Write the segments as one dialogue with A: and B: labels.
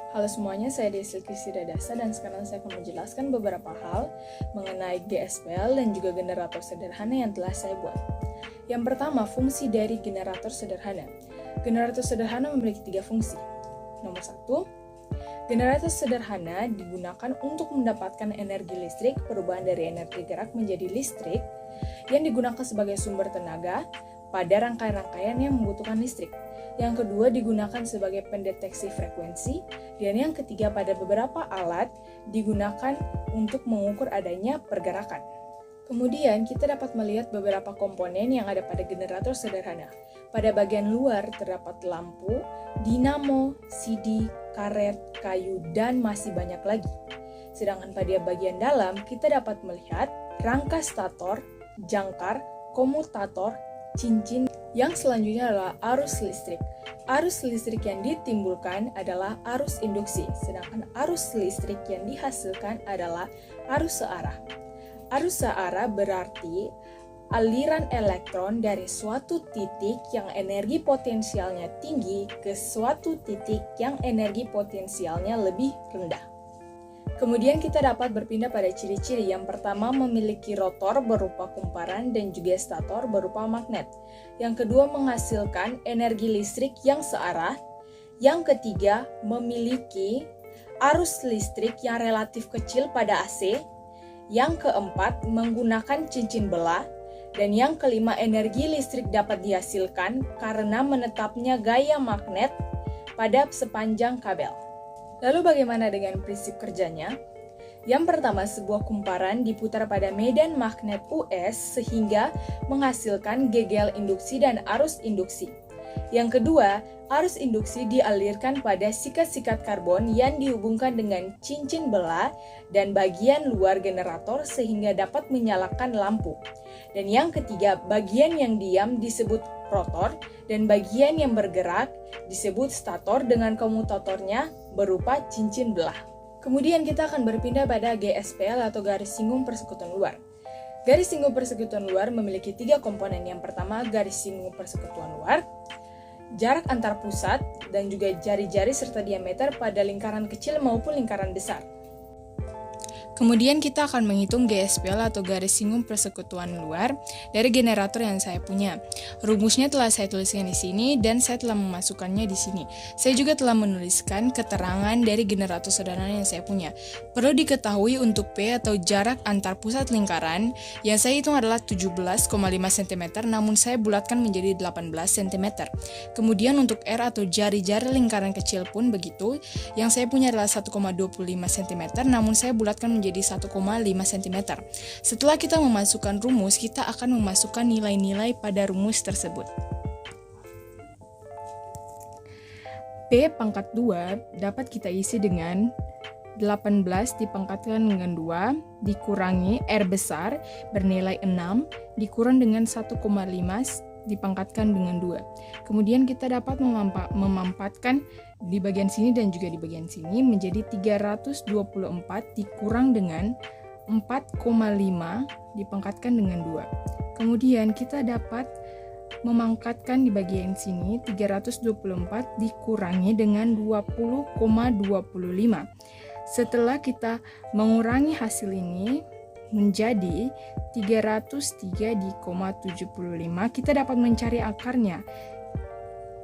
A: Halo semuanya, saya Desi Krisida-Dasa dan sekarang saya akan menjelaskan beberapa hal mengenai GSPL dan juga generator sederhana yang telah saya buat. Yang pertama, fungsi dari generator sederhana. Generator sederhana memiliki 3 fungsi. Nomor 1, generator sederhana digunakan untuk mendapatkan energi listrik, perubahan dari energi gerak menjadi listrik, yang digunakan sebagai sumber tenaga pada rangkaian-rangkaian yang membutuhkan listrik. Yang kedua, digunakan sebagai pendeteksi frekuensi, dan yang ketiga, pada beberapa alat digunakan untuk mengukur adanya pergerakan. Kemudian, kita dapat melihat beberapa komponen yang ada pada generator sederhana. Pada bagian luar terdapat lampu, dinamo, CD, karet, kayu, dan masih banyak lagi. Sedangkan pada bagian dalam, kita dapat melihat rangka stator, jangkar, komutator, cincin. Yang selanjutnya adalah arus listrik. Arus listrik yang ditimbulkan adalah arus induksi, sedangkan arus listrik yang dihasilkan adalah arus searah. Arus searah berarti aliran elektron dari suatu titik yang energi potensialnya tinggi ke suatu titik yang energi potensialnya lebih rendah. Kemudian kita dapat berpindah pada ciri-ciri. Yang pertama, memiliki rotor berupa kumparan dan juga stator berupa magnet. Yang kedua, menghasilkan energi listrik yang searah. Yang ketiga, memiliki arus listrik yang relatif kecil pada AC. Yang keempat, menggunakan cincin belah. Dan yang kelima, energi listrik dapat dihasilkan karena menetapnya gaya magnet pada sepanjang kabel. Lalu bagaimana dengan prinsip kerjanya? Yang pertama, sebuah kumparan diputar pada medan magnet US sehingga menghasilkan gegel induksi dan arus induksi. Yang kedua, arus induksi dialirkan pada sikat-sikat karbon yang dihubungkan dengan cincin belah dan bagian luar generator sehingga dapat menyalakan lampu. Dan yang ketiga, bagian yang diam disebut rotor dan bagian yang bergerak disebut stator dengan komutatornya berupa cincin belah. Kemudian kita akan berpindah pada GSPL atau garis singgung persekutuan luar. Garis singgung persekutuan luar memiliki 3 komponen. Yang pertama, garis singgung persekutuan luar, jarak antar pusat, dan juga jari-jari serta diameter pada lingkaran kecil maupun lingkaran besar. Kemudian kita akan menghitung GSPL atau garis singgung persekutuan luar dari generator yang saya punya. Rumusnya telah saya tuliskan di sini dan saya telah memasukkannya di sini. Saya juga telah menuliskan keterangan dari generator sederhana yang saya punya. Perlu diketahui untuk P atau jarak antar pusat lingkaran yang saya hitung adalah 17,5 cm namun saya bulatkan menjadi 18 cm. Kemudian untuk R atau jari-jari lingkaran kecil pun begitu. Yang saya punya adalah 1,25 cm namun saya bulatkan menjadi 1,5 cm. Setelah kita memasukkan rumus, kita akan memasukkan nilai-nilai pada rumus tersebut. P pangkat 2 dapat kita isi dengan 18 dipangkatkan dengan 2 dikurangi R besar bernilai 6 dikurang dengan 1,5 dipangkatkan dengan 2. Kemudian kita dapat memampatkan di bagian sini dan juga di bagian sini menjadi 324 dikurang dengan 4,5 dipangkatkan dengan 2. Kemudian kita dapat memangkatkan di bagian sini 324 dikurangi dengan 20,25. Setelah kita mengurangi hasil ini menjadi 303,75, kita dapat mencari akarnya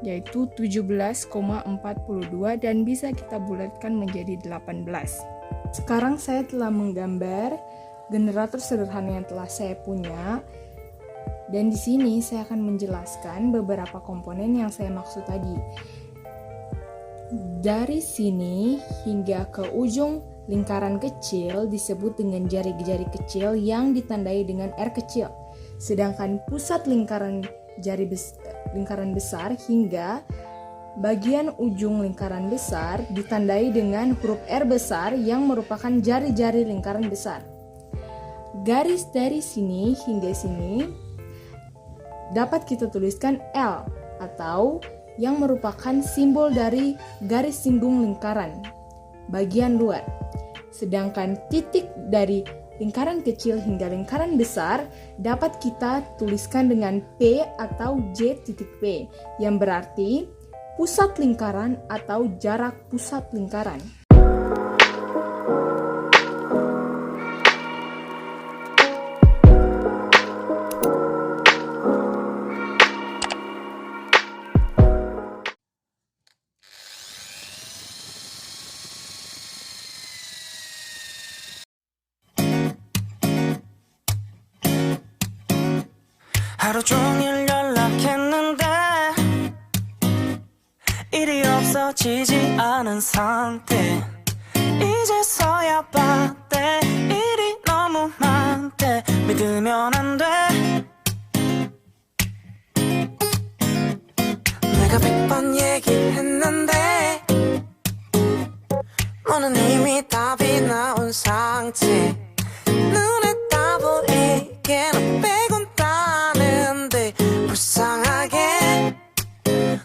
A: yaitu 17,42 dan bisa kita bulatkan menjadi 18. Sekarang saya telah menggambar generator sederhana yang telah saya punya dan di sini saya akan menjelaskan beberapa komponen yang saya maksud tadi. Dari sini hingga ke ujung lingkaran kecil disebut dengan jari-jari kecil yang ditandai dengan R kecil. Sedangkan pusat lingkaran lingkaran besar hingga bagian ujung lingkaran besar ditandai dengan huruf R besar yang merupakan jari-jari lingkaran besar. Garis dari sini hingga sini dapat kita tuliskan L atau yang merupakan simbol dari garis singgung lingkaran bagian luar. Sedangkan titik dari lingkaran kecil hingga lingkaran besar dapat kita tuliskan dengan P atau J titik P, yang berarti pusat lingkaran atau jarak pusat lingkaran.
B: 하루 종일 연락했는데 일이 없어지지 않은 상태. 이제서야 봤대. 일이 너무 많대. 믿으면 안 돼. 내가 100번 얘기했는데 너는 이미 답이 나온 상태. 눈에 다 보이게 너 빼곤 불쌍하게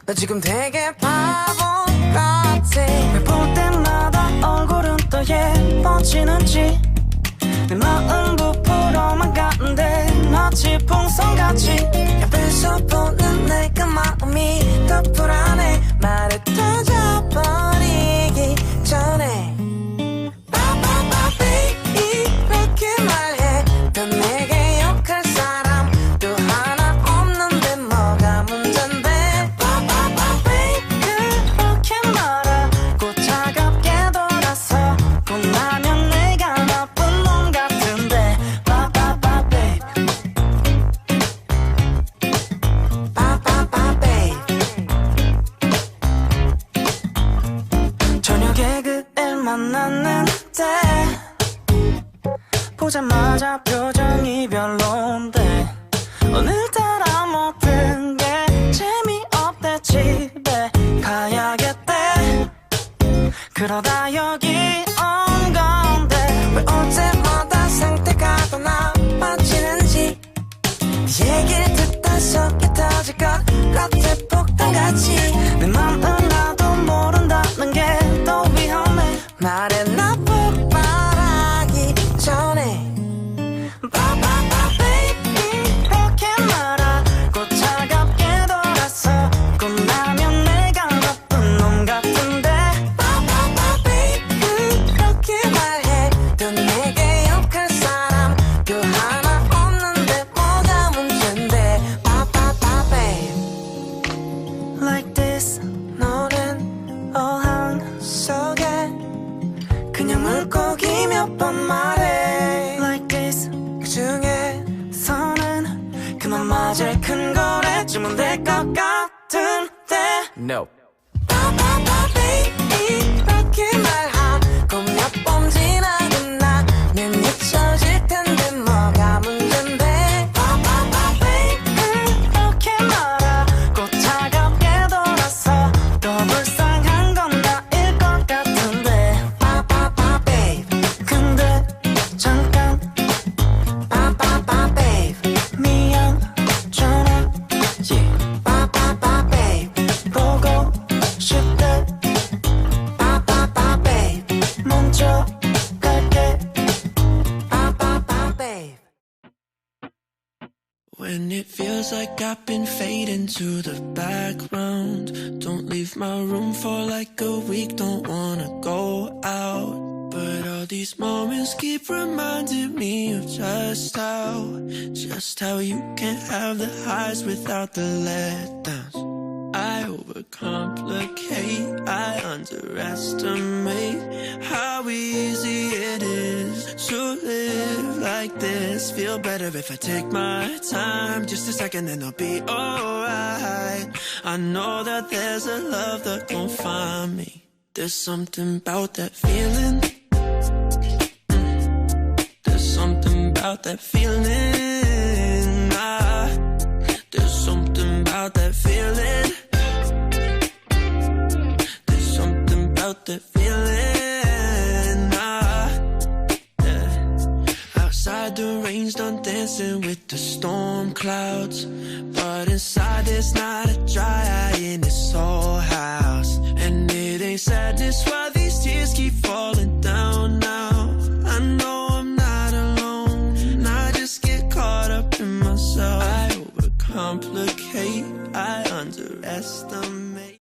B: 나 지금 되게 바보 같아. 왜 볼 때마다 얼굴은 더 예뻐지는지 내 마음 부풀어만 가는데 마치 풍선같이 옆에서 보는 내가 마음이 더 불안해. 말을 터져버리기 전에 빠빠빠 baby 이렇게 말해. 더 내게 욕할 사람 또 하나 없는데 뭐가 문제인데. 빠빠빠 baby 그렇게 말하고 차갑게 돌아서 혼나면 내가 나쁜 놈 같은데. 빠빠빠 baby 빠빠빠 baby. 저녁에 그를 만났는데 보자마자 표정이 별론데 오늘따라 모든 게 재미없대. 집에 가야겠대. 그러다 여기 온 건데 왜 어제마다 상태가 더 나빠지는지 얘기를 듣다 속이 터질 것 같아. 폭탄같이 내 맘은 나도 모른다는 게 더 위험해. 말해 나 폭발하기 전에 빠빠빠 baby 이렇게 말하고 차갑게 돌아서 끝나면 내가 나쁜 놈 같은데. 빠빠빠 baby 그렇게 말해. 또 내게 욕할 사람 또 하나 없는데 뭐가 문제인데. 빠빠빠 baby like this. 너는 어항 속에 그냥 물고기 몇 번 말해 like this. 그중에서는 그나마 제일 큰 거래쯤은 될 것 같은데. No. 빠빠빠 baby 이렇게 말하고 몇 번 지나고 나면 잊혀질 텐데 뭐가 문제인데. 빠빠빠 baby 이렇게 말하고 차갑게 돌아서 더 불쌍한 건 나일 것 같은데. 빠빠빠 baby 근데 잠깐 빠빠빠 baby 미안 전화 yeah. 빠빠빠 baby 보고 싶대. 빠빠빠 baby 먼저 갈게. 빠빠빠 baby.
C: When it feels like I've been fading to the background, don't leave my room for like a week, don't wanna go out. But all these moments keep reminding me of just how you can have the highs without the letdowns. I overcomplicate, I underestimate how easy it is to live like this. Feel better if I take my time, just a second and I'll be alright. I know that there's a love that gon' find me. There's something about that feeling. There's something about that feeling. There's something about that feeling. There's something about that feeling. Yeah. Outside the rain's done dancing with the storm clouds, but inside there's not a dry eye and it's so high.